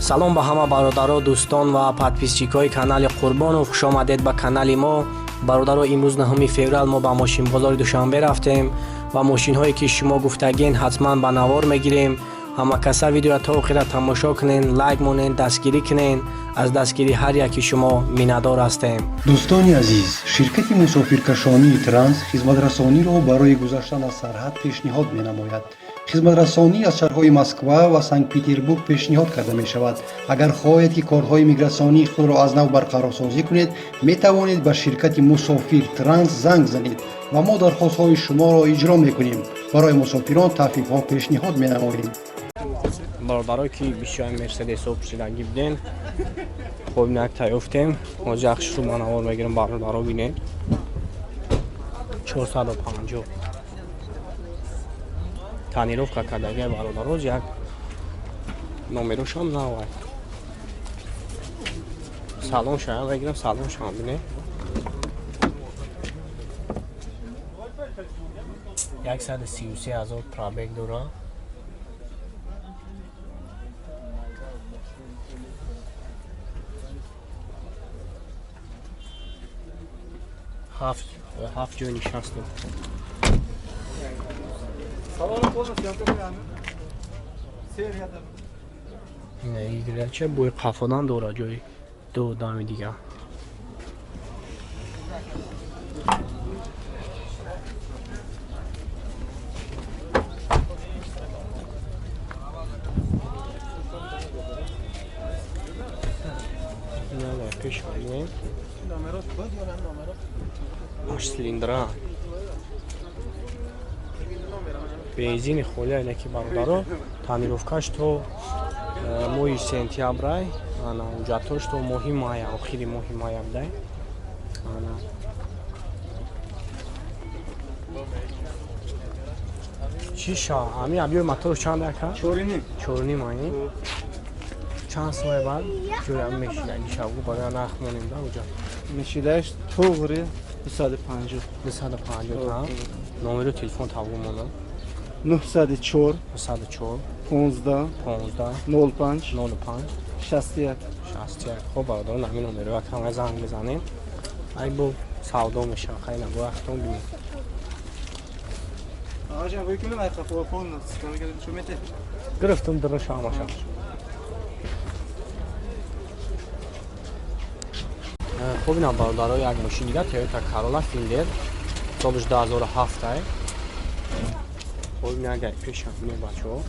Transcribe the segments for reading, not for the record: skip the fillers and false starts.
салом ба ҳама бародаро, дӯстон ва подписчикои канали Қурбонов. Хуш омадед ба канали мо. Бародаро, имрӯз 9 феврал мо ба мошинбозори Душанбе рафтем ва мошинҳое ки шумо гуфтагин ҳатман ба навор мегирем. ҳама каса видеоро то охира тамошо кунен, лайк монен, дастгирӣ кунен. аз дастгирии ҳар яки шумо миннатдор ҳастем. дӯстони азиз, ширкати мусофиркашонии Транс хизматрасониро барои гузаштан аз сарҳад пешниҳод менамояд. хизматрасонӣ аз шаҳрҳои Москва ва Санкт-Петербург пешниҳод карда мешавад. агар хоҳед ки корҳои миграсионии худро аз нав барқарорсозӣ кунед, метавонед ба ширкати Мусофир Транс занг занед ва мо дархостҳои шуморо иҷро мекунем. барои мусофирон таҳфифҳо пешниҳод менамоем. бародарое ки бишои мерседесо пурсидаги буден, хоб накта ёфтем. ҳозир яхширо ба навор мегирем. бародаро бинед 450 танировка кардаги бародаро, як номерошам навай. салон шаям бигирам, салон шам бинед 133 000 пробег дора. هفت جای نشستیم. این گرچه بوی قفادان داره جای دو دامی دیگه. نه پیش کنیم. 8 силиндра бензини холия инаки бародаро танировкаш то моҳи сентябрай ана уҷатош то моҳи мая, охири моҳи мая будай. ана чӣ ша ами абиёи мотор чанд ака 4.5 мани чанд соя баъд ҷоя мешидаги шавгу бара нах монем да уҷа мешидаш тоғри 250 та номери телефон тавгумона 904 15 05 61 хоб бародаро намин номери ва камай занг бизанем. ай бо савдо меша хайна бо вақтон бинем. аҷа векунем ай қафо фон скамегер чумете гирифтум дро шамаша. خب اینا برادرای یک ماشین دیگه تویوتا کارولا فیلدر سالش 2007 ای. خب اینا اگر پیش همینه بچه‌ها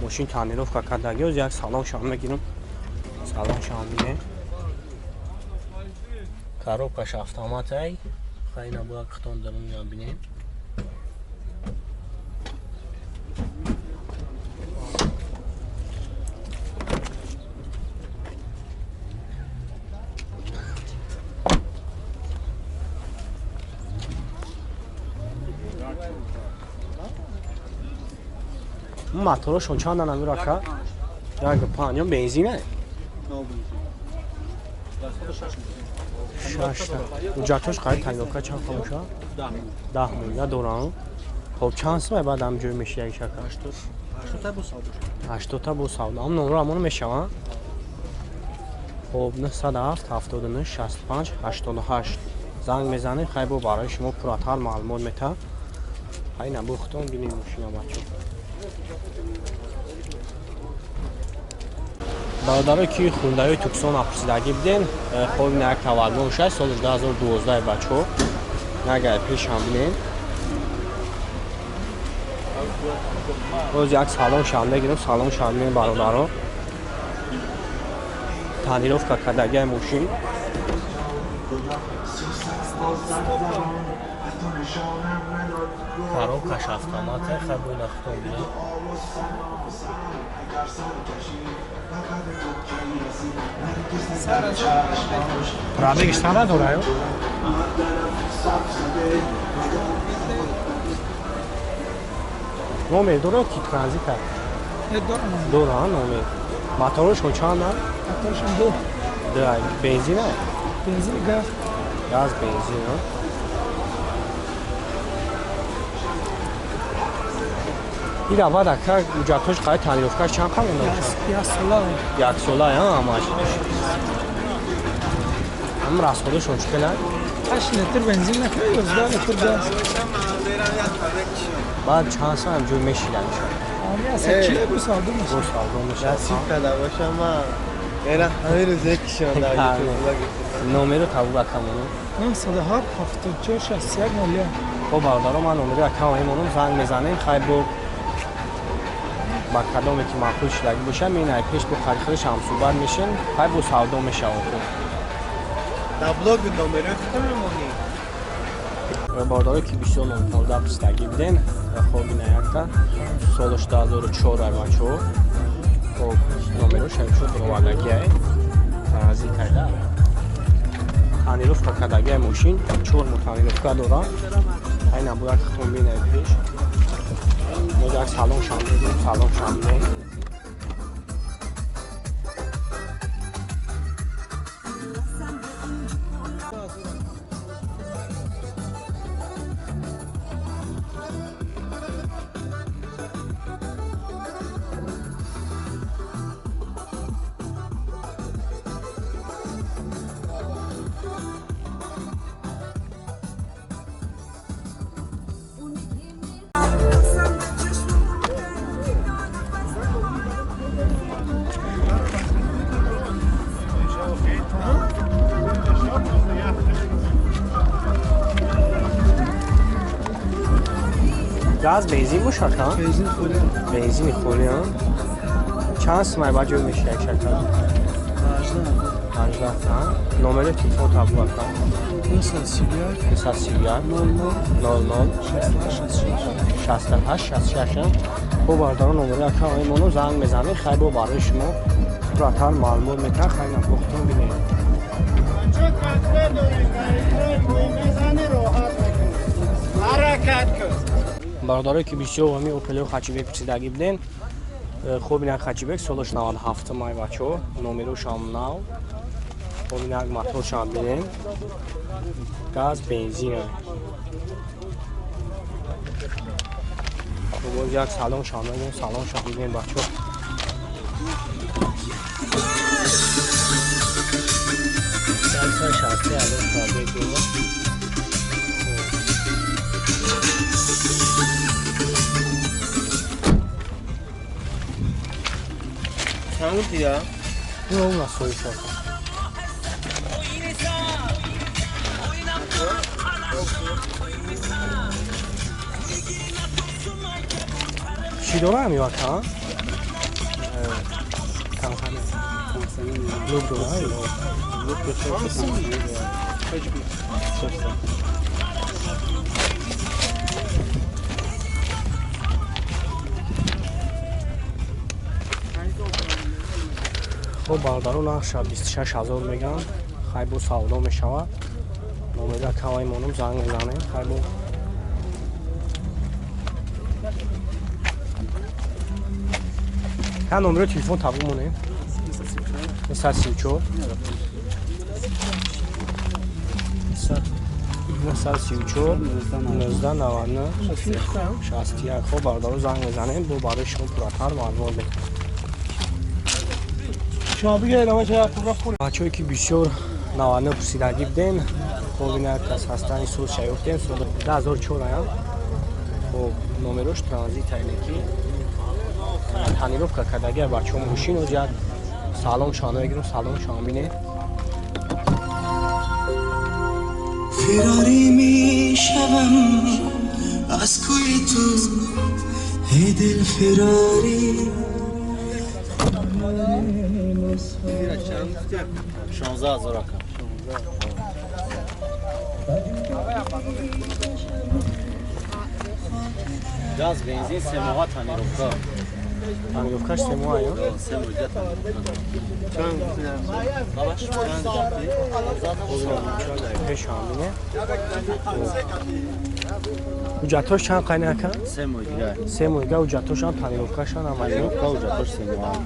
ماشین تعمیرافکا کردگی از یک سالن شام میگیرم. سالن شامینه коробкаш автомат ай. خیلی نبود کتان درون یا بینیم. моторошон чанд намир ака? як 5 бензине? 6 та. уҷатош қайд танговка чанд хамоша? 10 миллион дорам. хоб чанд сом баъд ам ҷой меши як шака? 80 та бо савдо. ам номер амон мешава? хоб 907 79 65 88 занг мезанем. хай бо барои шумо пурратар маълумот мета. хай набухтон бинем мошина бачо. бародаро ки хундаи Tucson апрсидаги буден, хоб ин як тавагон 6 соли 2012 бачо. нагар пеш ҳам бинем. роз як салон шамда гирем, салон шамда бародаро. танировка кардаги мошин. коробкаш автомат хабой нахтом бинем. пробегиш чанд дорад? номер дорад ки транзита? дорад номер. моторошон чанд? моторошон 2. Да, бензин ай? Бензин, газ. Gaz, benzin, ha? این اول اکر اجرتش قای تانیروفکاش چند قم انداخت؟ یک ساله ها همش هم راسخودشون چکله؟ 8 لیتر بنزین نکنه 11 لیتر گاز بعد چند سال همجور میشیدن آمی اصلا چیه دو سال دو دو میشه سال دو میشه نصیب کرده باشم من اینا همه روز یکیشون در یوتیوب نومه رو تبو بکمونو 907 74 61 میلیون خب بردارو من نومه رو اکم ایمونم زنگ میزنیم خیلی بود با کلامی که معقول شدگی باشه مینه پیش با خریخرش هم صحبت میشن خیلی بود سودا میشه در بلاگ نمره خودمونی بارداری که بیشتر نمتالده بستگی بدین خب اینه یکتا سالش 2004 بچه خب نومه رو شد شد رو وردگی های تنازی کرده تانیروف که کدگی موشین چور تانیروف که دوران این هم باید خطون بینه پیش موزه یک سالون شام بدیم سالون شام بدیم گاز بنزین باشه که؟ بنزین خوری بنزین خوری ها؟ چند سمای باید جور میشه یک شکل؟ 18 تا نومره تلفن تبلیغ کن 931 00 68 66 خب باردارو نومره اکا ایمونو زنگ میزنی خیلی با برای شما براتر معلومات میتن خیلی نبختون بینید بارداره که بیشتر همی اوپلیو خچیبک پسیدگی بدین خوب اینک خچیبک سالش 97 مای بچه نومرو شام ناو خوب اینک مطور شام بدین گاز بنزین خوب یک سالون شام بدین سالون شام بدین بچه سالسای شاسته الان تابه دیگه چند گفتی یا؟ این اون از سوی شد چی داره همی وقت ها؟ کم خمه لوب داره هایی لوب خب باردارو نقش 26000 میگن خیلی بود سودا میشود نومده کمای مونم زنگ میزنه خیلی بود ها نمره تلفن تبو مونه 334 934 1999 61 خب باردارو زنگ میزنه با برای شما پراتر معلومات بده شما بگه ادامه چه پروگرام خوری بچه‌ای که بیشتر نوانه پرسیدگی بدین خب این کس هستن سوز شیفتین سود 10004 هم خب نمرش ترانزیت تاینکی تانیروف که کدگی بچه هم موشین و جد سالون شانه بگیرم سالون شامینه فراری می شوم از کوی تو ای دل فراری 16000 رقم گاز بنزین 3 ماه تانیروفکا تانیروفکاش 3 ماه یا 3 ماه چند گفتی باباش چند گفتی شامینه اجرتش چند قینه کن؟ 3 ماه دیگه 3 ماه دیگه اجرتش هم تانیروفکاش هم عملی اجرتش 3 ماه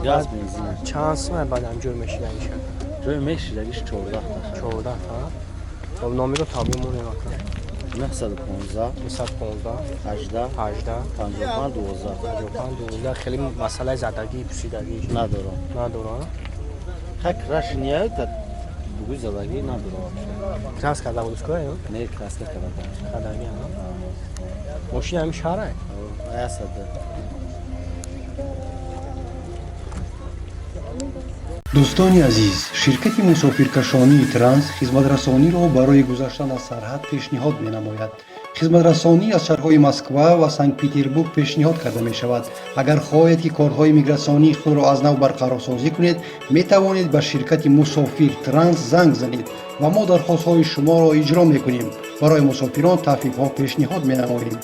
گاز بنزین چند سمه بعد همجور میشیدن میشه؟ روی میشه دیگه 14 تا 14 تا خب نامی رو تابی مونه نکن 915 215 18 18 55 12 55 خیلی مسئله زدگی پوسیدگی ندارم نداره. ها کرش نیاید تا بگوی زدگی ندارم کلاس کرده بودش که نه کلاس کردم خدایی ها ماشین همین شهره اسد дӯстони азиз, ширкати мусофиркашонии транс хизматрасониро барои гузаштан аз сарҳад пешниҳод менамояд. хизматрасонӣ аз шаҳрҳои Москва ва Санкт-Петербург пешниҳод карда мешавад. Агар хоҳед ки корҳои миграсионии худро аз нав барқарорсозӣ кунед, метавонед ба ширкати мусофир транс занг занед ва мо дархостҳои шуморо иҷро мекунем. барои мусофирон таъфифҳо пешниҳод менамоем.